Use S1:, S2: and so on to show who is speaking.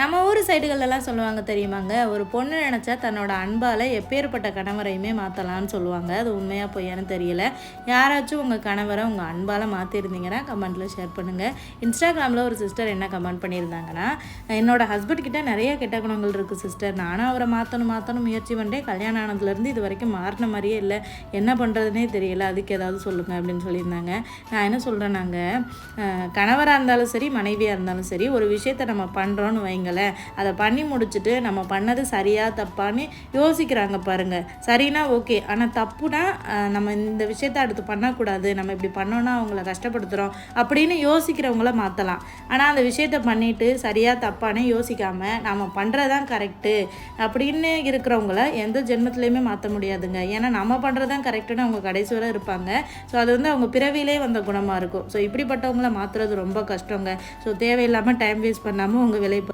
S1: நம்ம ஊர் சைடுகளெல்லாம் சொல்லுவாங்க தெரியுமாங்க, ஒரு பொண்ணு நினச்சா தன்னோட அன்பால் எப்பேற்பட்ட கணவரையுமே மாற்றலான்னு சொல்லுவாங்க. அது உண்மையாக பொய்யான்னு தெரியல. யாராச்சும் உங்கள் கணவரை உங்கள் அன்பால் மாற்றிருந்தீங்கன்னா கமெண்ட்டில் ஷேர் பண்ணுங்கள். இன்ஸ்டாகிராமில் ஒரு சிஸ்டர் என்ன கமெண்ட் பண்ணியிருந்தாங்கன்னா, என்னோட ஹஸ்பண்ட் கிட்ட நிறைய கெட்ட குணங்கள் இருக்குது சிஸ்டர், நானும் அவரை மாற்றணும் முயற்சி பண்ணுறேன், கல்யாணம் ஆனதுலேருந்து இது வரைக்கும் மாறின மாதிரியே இல்லை, என்ன பண்ணுறதுனே தெரியல, அதுக்கு ஏதாவது சொல்லுங்கள் அப்படின்னு சொல்லியிருந்தாங்க. நான் என்ன சொல்கிறேன், நாங்கள் கணவராக இருந்தாலும் சரி மனைவியாக இருந்தாலும் சரி ஒரு விஷயத்தை நம்ம பண்ணுறோன்னு வைங்களேன், அதை பண்ணி முடிச்சுட்டு நம்ம பண்ணது சரியா தப்பான்னு யோசிக்கிறாங்க பாருங்கள். சரினா ஓகே, ஆனால் தப்புனா நம்ம இந்த விஷயத்தை அடுத்து பண்ணக்கூடாது, நம்ம இப்படி பண்ணோன்னா அவங்கள கஷ்டப்படுத்துகிறோம் அப்படின்னு யோசிக்கிறவங்கள மாற்றலாம். ஆனால் அந்த விஷயத்தை பண்ணிவிட்டு சரியா தப்பானே யோசிக்காமல் நம்ம பண்ணுறதான் கரெக்டு அப்படின்னு இருக்கிறவங்கள எந்த ஜென்மத்துலேயுமே மாற்ற முடியாதுங்க. ஏன்னா நம்ம பண்ணுறதான் கரெக்டுன்னு அவங்க கடைசி வரை இருப்பாங்க. ஸோ அது அவங்க பிறவிலே வந்த குணமாக இருக்கும். ஸோ இப்படிப்பட்டவங்கள மாற்றுறது ரொம்ப கஷ்டங்க. ஸோ தேவையில்லாமல் டைம் வேஸ்ட் பண்ணாமல் உங்கள் வேலையை